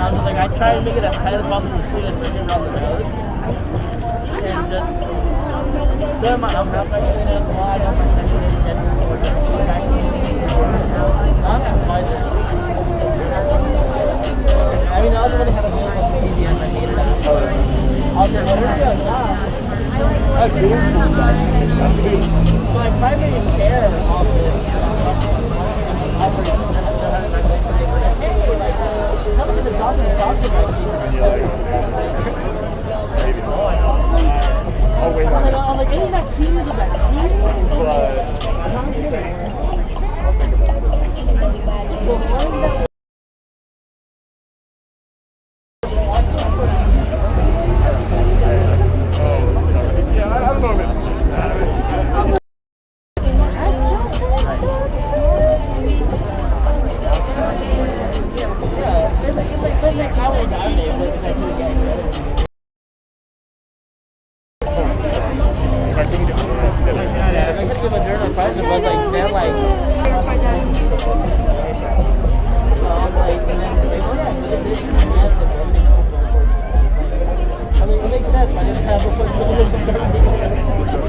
I was like, I tried to make it as tight as possible to shoot it around the road. And just so my I'm not like a lot of my second and I mean, I was really had a whole TV and I made it out. I'll just my primary care off this. How much is it talking Oh, wait, I'm like, any vaccine is a vaccine? yeah, I don't know if it's...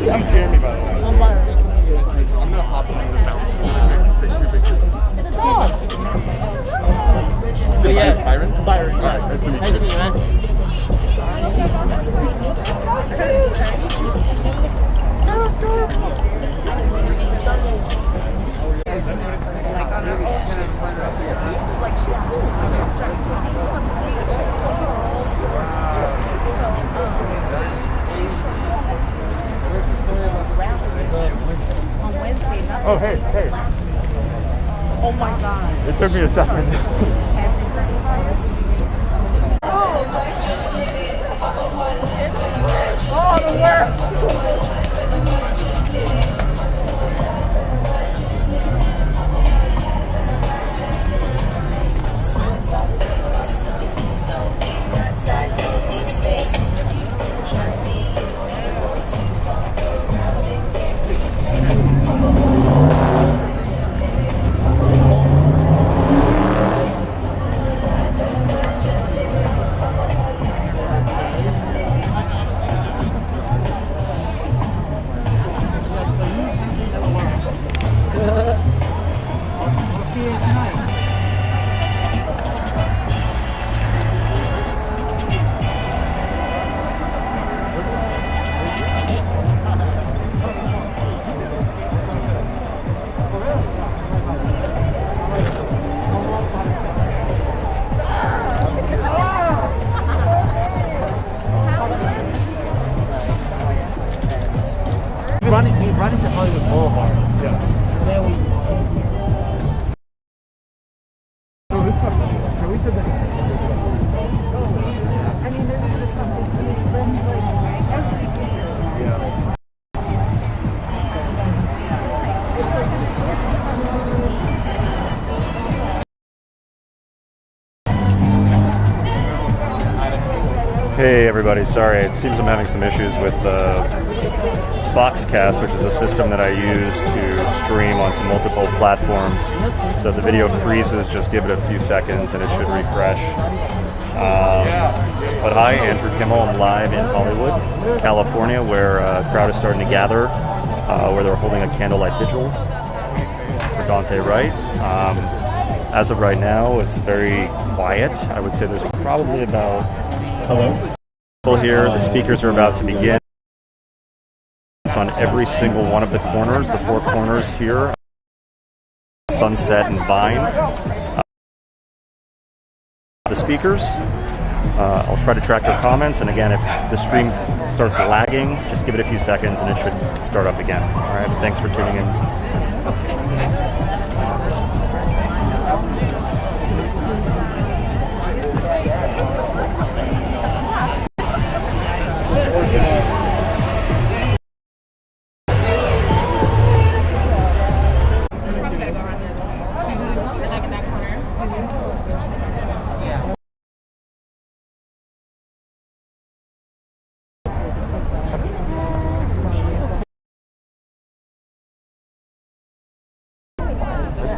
I'm Jeremy, by the way. I'm Byron. I'm gonna hop on the mountain and take your pictures. It's a dog. Is it Byron? Byron. Alright, nice to meet Nice to meet you, man. Oh, hey. Oh my god. It took me a second. Oh, the worst. Running to Hollywood Boulevard. Yeah. There we So this one, can we say that? I mean, there's a company, Yeah. Hey everybody, sorry, it seems I'm having some issues with Boxcast, which is the system that I use to stream onto multiple platforms. So if the video freezes, just give it a few seconds and it should refresh. But hi, Andrew Kimmel. I'm live in Hollywood, California, where a crowd is starting to gather, where they're holding a candlelight vigil for Daunte Wright. As of right now, it's very quiet. I would say there's probably about people here. The speakers are about to begin. On every single one of the corners, the four corners here, Sunset and Vine. The speakers, I'll try to track your comments, and again, if the stream starts lagging, just give it a few seconds and it should start up again. All right, thanks for tuning in.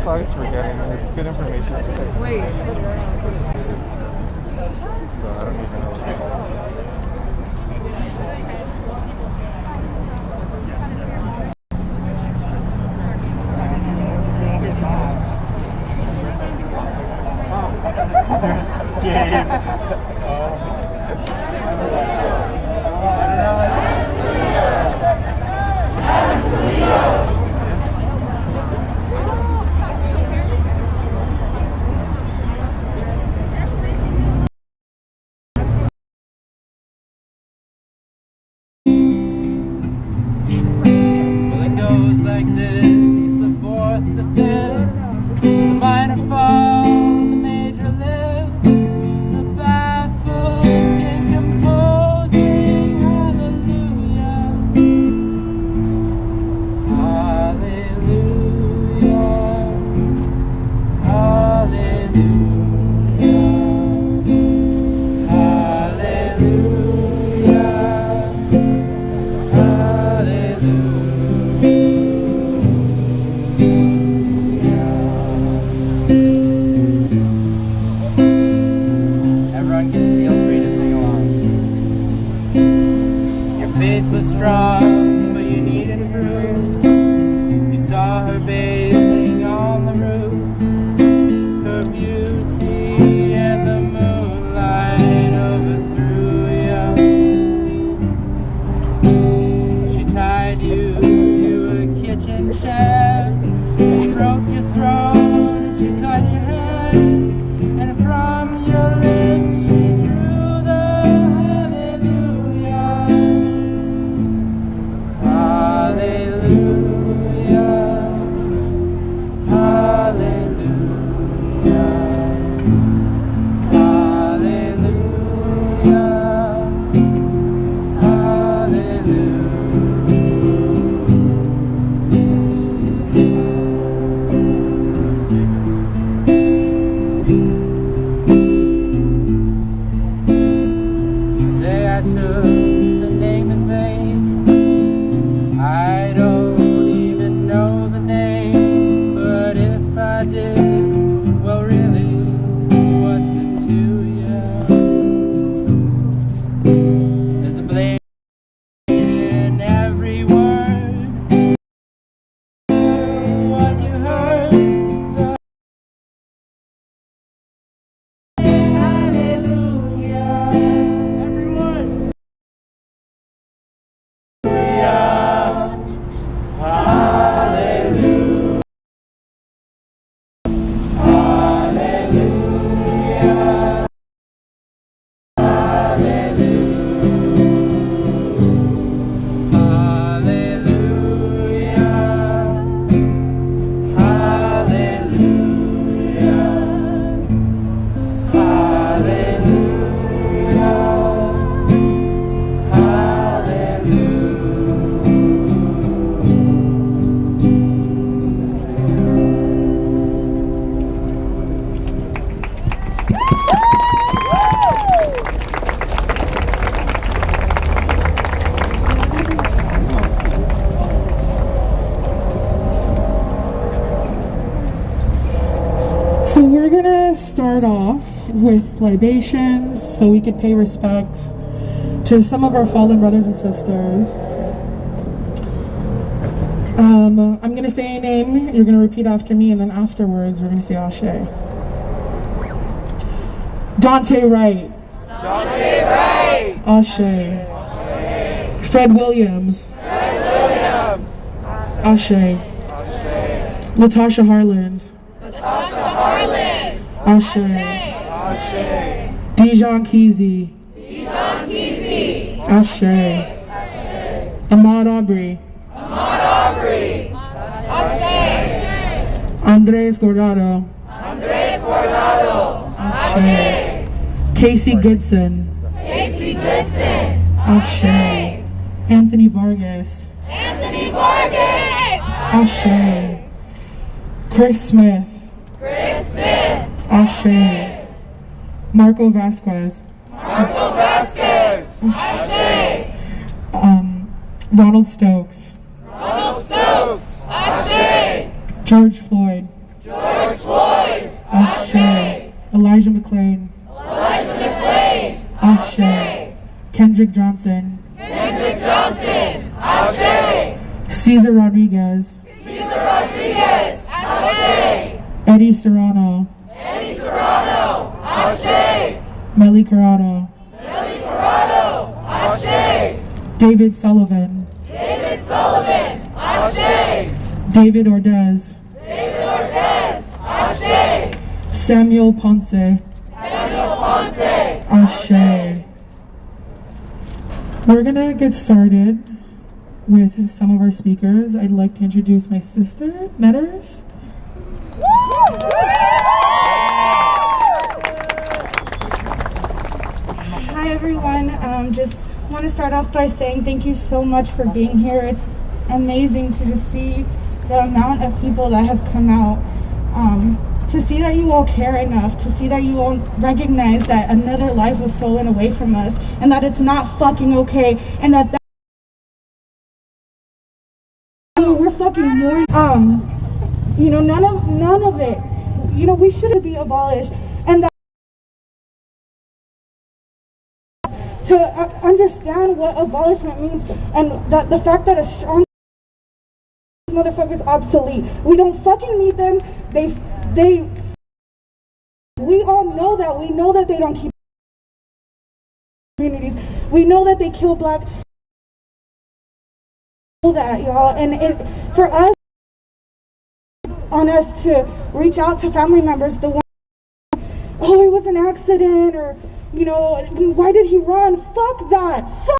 Thanks for getting it. It's good information to say. Wait. so I don't even know what's going on. Well, it goes like this: the fourth, the fifth, the minor fall, the major lift, the baffled in composing. Hallelujah, hallelujah, hallelujah. Everyone can feel free to sing along. Your faith was strong, but you needed proof. You saw her bathing on the roof. Her beauty and the moonlight overthrew you. She tied you to a kitchen chair. She broke your throat and she cut your hair. And from your lips she drew the hallelujah. Hallelujah. Hallelujah. Hallelujah. Hallelujah. Say I took the name in vain. I don't even know the name, but if I did, well really, what's it to you? There's a blame in every word. What you heard, the hallelujah. Everyone. Hallelujah. Hallelujah. So we're gonna start off with libations so we could pay respect to some of our fallen brothers and sisters. I'm gonna say a name, you're gonna repeat after me, and then afterwards we're gonna say Ashe. Daunte Wright. Daunte Wright. Ashe. Fred Williams. Fred Williams. Ashe. Latasha Harlins. Latasha Harlins. Ashe. Ashe. Dijon Kesey. Dijon Kesey. Ashe. Ahmad Aubrey. Ahmad Aubrey. Ashe. Andres Guardado. Andres Guardado. Ashe. Casey Goodson. Casey Goodson. Ashe. Anthony Vargas. Anthony Vargas. Ashe. Chris Smith. Chris Smith. Ashe. Marco Vasquez. Marco Vasquez. Ashe. Ronald Stokes. Ronald Stokes. Ashe. George Floyd. George Floyd. Ashe. Elijah McClain. Elijah McClain. Ashe. Kendrick Johnson. Kendrick Johnson, Ashe. Cesar Rodriguez. Cesar Rodriguez, Ashe. Eddie Serrano. Eddie Serrano, Ashe. Melly Corrado. Nelly Corrado, Ashe. David Sullivan. David Sullivan, Ashe. David Ordez. David Ordez, Ashe. Samuel Ponce. Samuel Ponce, Ashe. We're gonna get started with some of our speakers. I'd like to introduce my sister, Netters. Hi everyone, just want to start off by saying thank you so much for being here. It's amazing to just see the amount of people that have come out, to see that you all care enough, to see that you all recognize that another life was stolen away from us and that it's not fucking okay, and that we're fucking mourning. You know, none of it, you know, we should be abolished, and that to understand what abolishment means, and that the fact that a strong motherfucker's obsolete. We don't fucking need them. We all know that. We know that they don't keep communities. We know that they kill black. We know that, y'all, and for us, on us to reach out to family members, the one, oh, it was an accident, or, you know, why did he run? Fuck that. Fuck.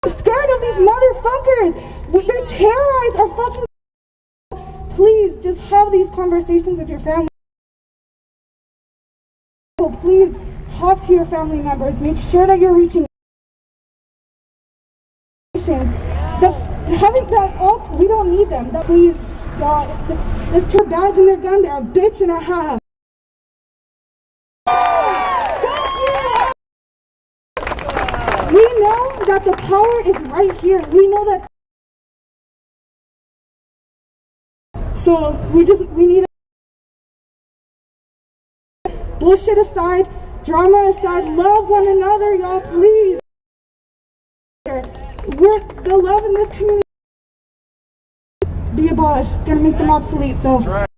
I'm scared of these motherfuckers. They terrorize our fucking. Please just have these conversations with your family. Please talk to your family members. Make sure that you're reaching. Having that all, we don't need them. Please, y'all. Let's put badge in their gun. They're a bitch and a half. We know that the power is right here. We know that. So we need bullshit aside, drama aside, love one another, y'all, please. The love in this community be abolished. Gonna make them obsolete. So. That's right.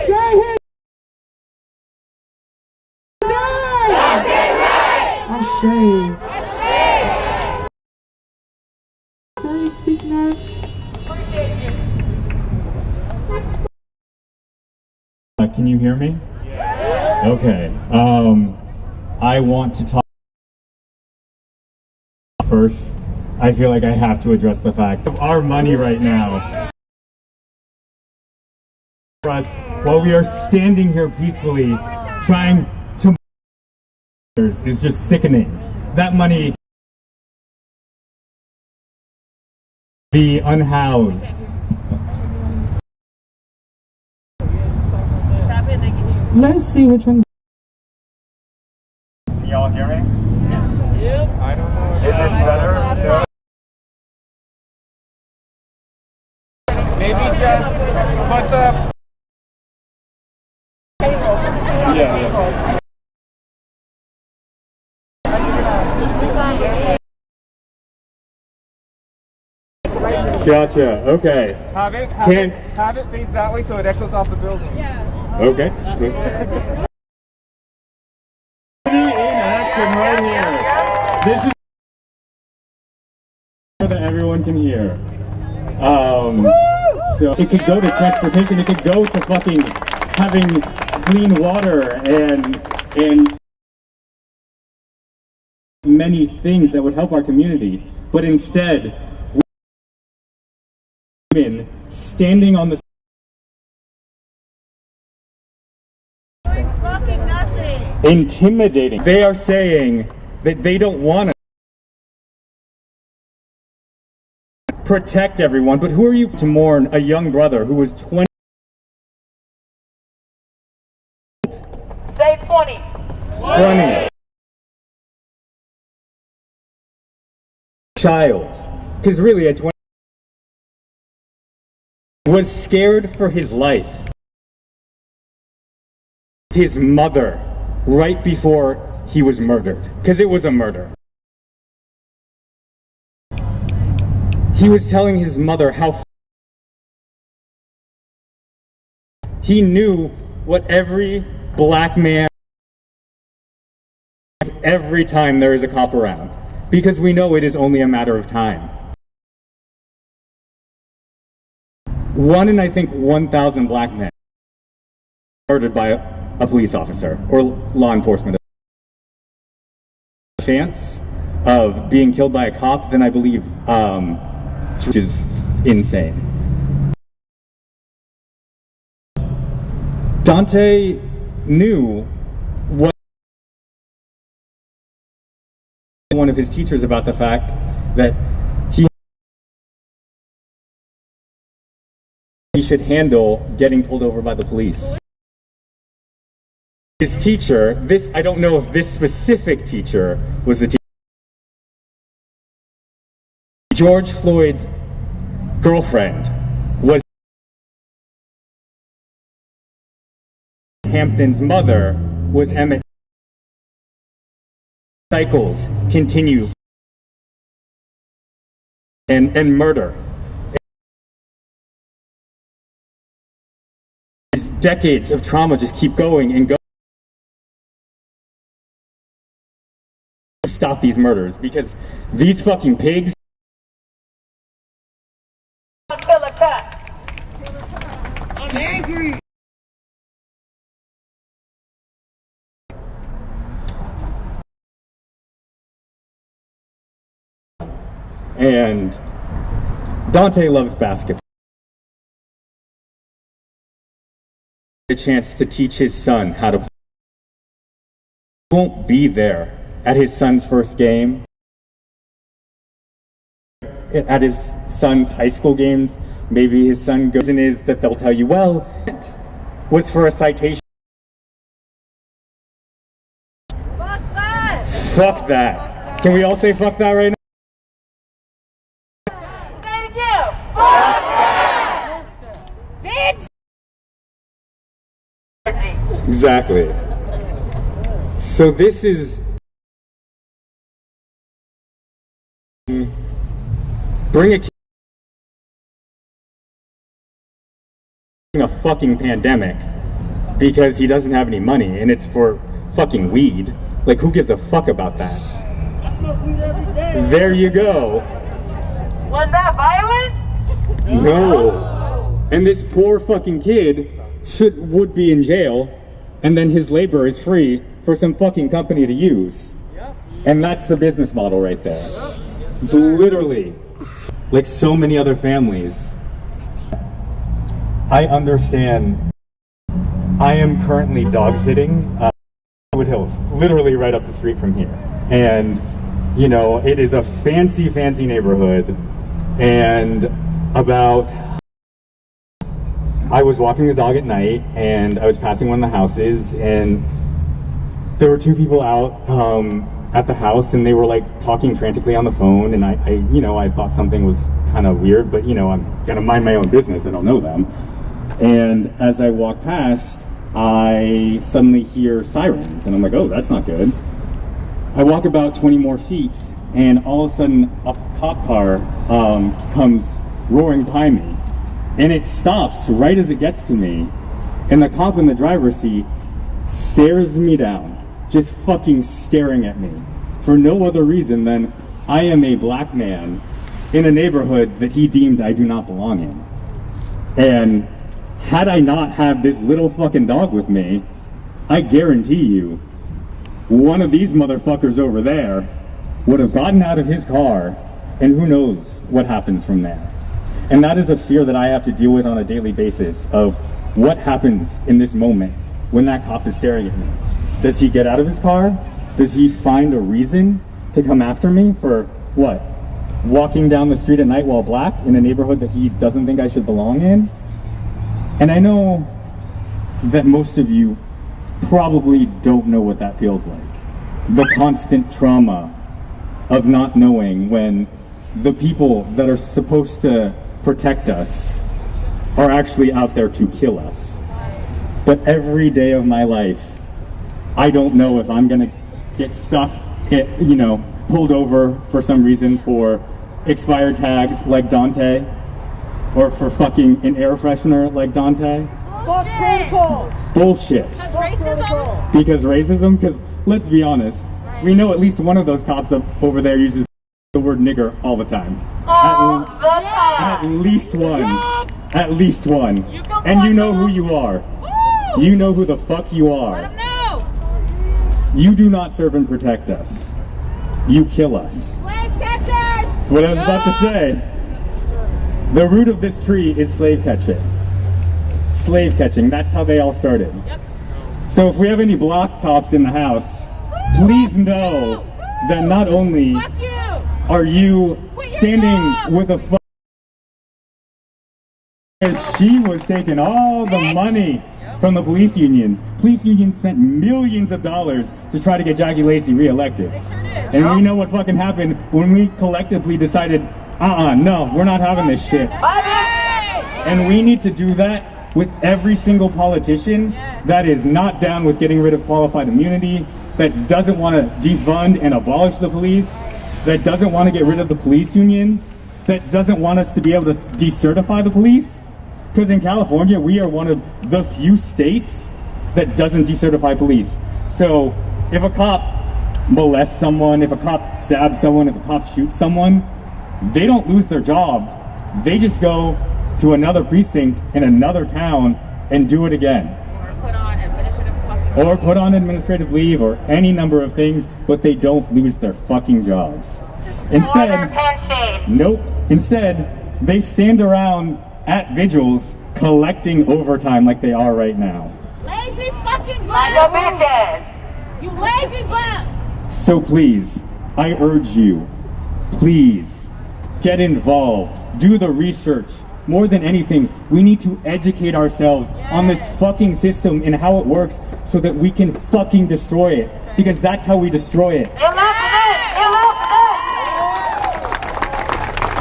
Say Ashe. Can you speak next? Can you hear me? Okay. I want to talk first. I feel like I have to address the fact of our money right now. For us, while we are standing here peacefully, trying to is just sickening. That money be unhoused. Let's see which one's. Can y'all hear me? Yep. I don't know. Is this better? Maybe just put the table. Yeah. Gotcha. Okay. Have it face that way so it echoes off the building. Yeah. Okay. In action right here. This is so that everyone can hear. So it could go to transportation. It could go to fucking having clean water and many things that would help our community. But instead, women standing on the fucking nothing. Intimidating. They are saying that they don't want to protect everyone, but who are you to mourn a young brother who was 20? Say 20. 20. Child. Because really at 20 was scared for his life. his mother right before he was murdered, because it was a murder. He was telling his mother how he knew what every black man every time there is a cop around, because we know it is only a matter of time. One in, I think, 1,000 black men murdered by a police officer or law enforcement. Chance of being killed by a cop, then I believe, which is insane. Daunte knew what one of his teachers about the fact that he should handle getting pulled over by the police. His teacher, I don't know if this specific teacher was the teacher. George Floyd's girlfriend was Hampton's mother, was Emmett. Cycles continue and murder. These decades of trauma just keep going and going. Stop these murders, because these fucking pigs Kill a cat. I'm angry. And Daunte loved basketball. A chance to teach his son how to play. He won't be there at his son's first game, at his son's high school games. Maybe his son goes and is that they'll tell you, well, it was for a citation. Fuck that. Fuck that. Can we all say fuck that right now? Thank you. Fuck that. Bitch. Exactly. So this is bring a fucking pandemic because he doesn't have any money and it's for fucking weed. Like, who gives a fuck about that? I smoke weed every day. There you go. Was that violent? No. And this poor fucking kid would be in jail, and then his labor is free for some fucking company to use. And that's the business model right there. It's literally like so many other families. I understand. I am currently dog sitting Wood Hills, literally right up the street from here. And, you know, it is a fancy, fancy neighborhood. And I was walking the dog at night, and I was passing one of the houses, and there were two people out at the house, and they were like talking frantically on the phone, and I thought something was kind of weird, but I'm gonna mind my own business. I don't know them. And as I walk past, I suddenly hear sirens, and I'm like, oh, that's not good. I walk about 20 more feet, and all of a sudden a cop car comes roaring by me, and it stops right as it gets to me, and the cop in the driver's seat stares me down, just fucking staring at me for no other reason than I am a black man in a neighborhood that he deemed I do not belong in. And had I not had this little fucking dog with me, I guarantee you one of these motherfuckers over there would have gotten out of his car, and who knows what happens from there. And that is a fear that I have to deal with on a daily basis of what happens in this moment when that cop is staring at me. Does he get out of his car? Does he find a reason to come after me for what? Walking down the street at night while black in a neighborhood that he doesn't think I should belong in? And I know that most of you probably don't know what that feels like. The constant trauma of not knowing when the people that are supposed to protect us are actually out there to kill us. But every day of my life, I don't know if I'm gonna get stuck, pulled over for some reason for expired tags like Daunte, or for fucking an air freshener like Daunte. Bullshit. Because racism? Because racism? Because let's be honest, we know at least one of those cops over there uses the word nigger all the time. All the time. At least one. At least one. And you know who you are. You know who the fuck you are. Let them know. You do not serve and protect us. You kill us. Slave catchers. That's what I was about to say. The root of this tree is slave catching. Slave catching, that's how they all started. Yep. So if we have any block cops in the house, please know that not only Fuck you. are you standing with a as she was taking all the money from the police unions. Police unions spent millions of dollars to try to get Jackie Lacey reelected. They sure did. And we know what fucking happened when we collectively decided, no, we're not having this shit. And we need to do that with every single politician that is not down with getting rid of qualified immunity, that doesn't want to defund and abolish the police, that doesn't want to get rid of the police union, that doesn't want us to be able to decertify the police. Because in California, we are one of the few states that doesn't decertify police. So if a cop molests someone, if a cop stabs someone, if a cop shoots someone, they don't lose their job. They just go to another precinct in another town and do it again. Or put on administrative leave or any number of things, but they don't lose their fucking jobs. Instead, nope. Instead, they stand around at vigils collecting overtime like they are right now. Lazy fucking bitches. You lazy bum. So please, I urge you, please get involved, do the research. More than anything, we need to educate ourselves on this fucking system and how it works so that we can fucking destroy it. Because that's how we destroy it.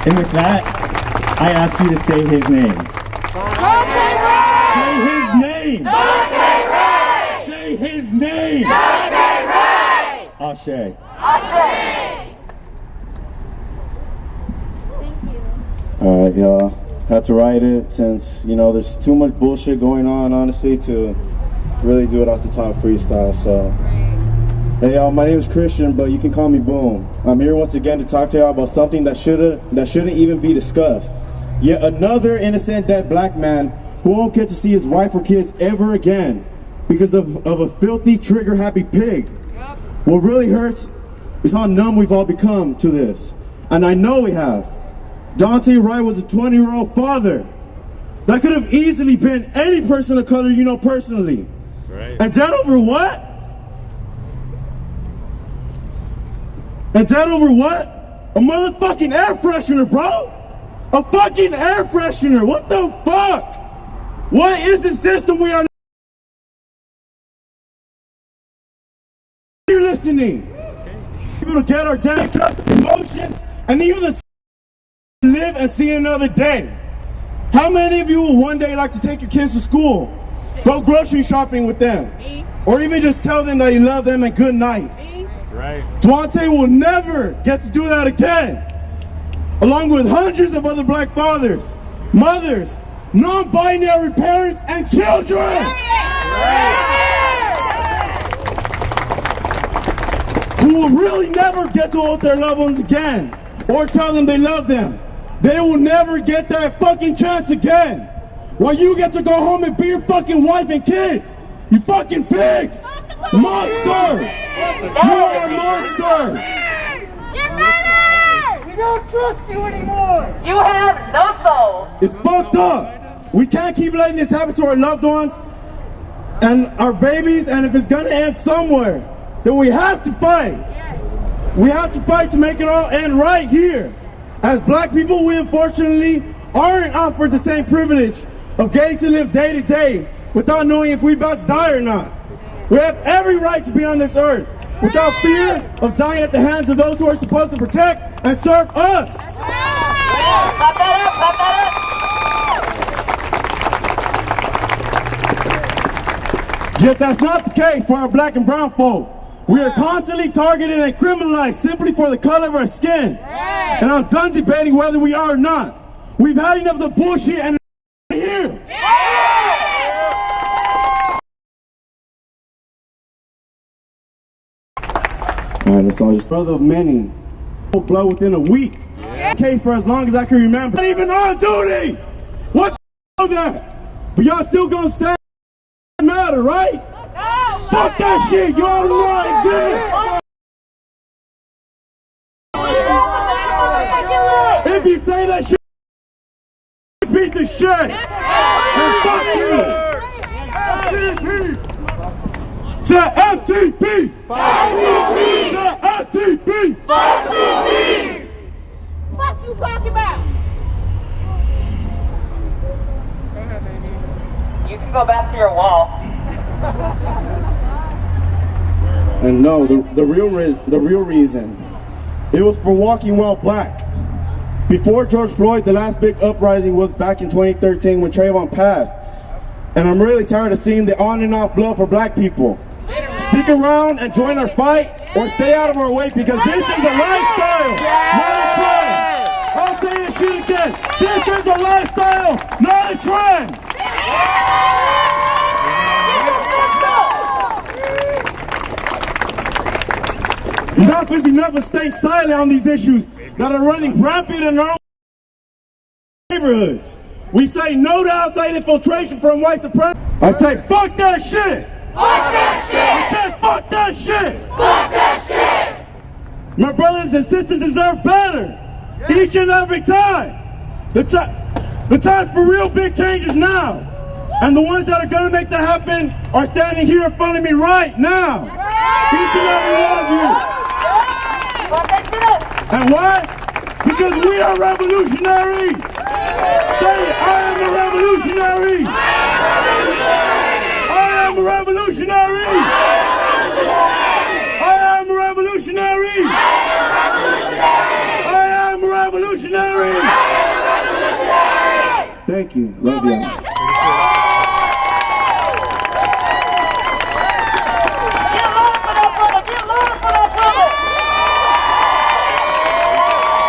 And with that, I ask you to say his name. Say his name! Say his name! Ashe. Alright, y'all. Had to write it since, there's too much bullshit going on, honestly, to really do it off the top freestyle. So, hey y'all, my name is Christian, but you can call me Boom. I'm here once again to talk to y'all about something that shouldn't even be discussed. Yet another innocent dead black man who won't get to see his wife or kids ever again because of a filthy, trigger-happy pig. Yep. What really hurts is how numb we've all become to this. And I know we have. Daunte Wright was a 20-year-old father. That could have easily been any person of color you know personally. Right. And dead over what? And dead over what? A motherfucking air freshener, bro! A fucking air freshener! What the fuck? What is the system we are? You're listening. People to get our damn emotions and even the live and see another day. How many of you will one day like to take your kids to school, go grocery shopping with them, or even just tell them that you love them and good night? That's right. Daunte will never get to do that again, along with hundreds of other black fathers, mothers, non-binary parents, and children who will really never get to hold their loved ones again or tell them they love them. They will never get that fucking chance again. While you get to go home and be your fucking wife and kids. You fucking pigs. Monsters. You are monsters. You're murderers. We don't trust you anymore. You have no soul. It's fucked up. We can't keep letting this happen to our loved ones and our babies, and if it's gonna end somewhere, then we have to fight. Yes. We have to fight to make it all end right here. As black people, we unfortunately aren't offered the same privilege of getting to live day to day without knowing if we're about to die or not. We have every right to be on this earth without fear of dying at the hands of those who are supposed to protect and serve us. Yet that's not the case for our black and brown folk. We are constantly targeted and criminalized simply for the color of our skin. And I'm done debating whether we are or not. We've had enough of the bullshit and here. Alright, that's all. Just brother of many. Blood within a week. Case for as long as I can remember. Not even on duty. What the that? But y'all still gonna stand matter, right? Fuck that shit. Y'all do not exist. If you say that shit, piece of shit. And fuck you. To FTP! Fight police! To FTP! Fight police! Fuck you talking about? You can go back to your wall. And no, the real reason, it was for walking while black. Before George Floyd, the last big uprising was back in 2013 when Trayvon passed. And I'm really tired of seeing the on and off blood for black people. Stick around and join our fight, or stay out of our way, because this is a lifestyle, not a trend. I'll say this shit again. This is a lifestyle, not a trend. Enough is enough of staying silent on these issues that are running rampant in our own neighborhoods. We say no to outside infiltration from white supremacy. I say fuck that shit. Fuck that shit! I said fuck that shit. Fuck that shit! My brothers and sisters deserve better. Each and every time. The time for real big changes now. And the ones that are gonna make that happen are standing here in front of me right now. Each and every one of you. And why? Because we are revolutionary. Say it, I am a revolutionary. I am a revolutionary. I am a revolutionary. I am a revolutionary. Thank you. Love you.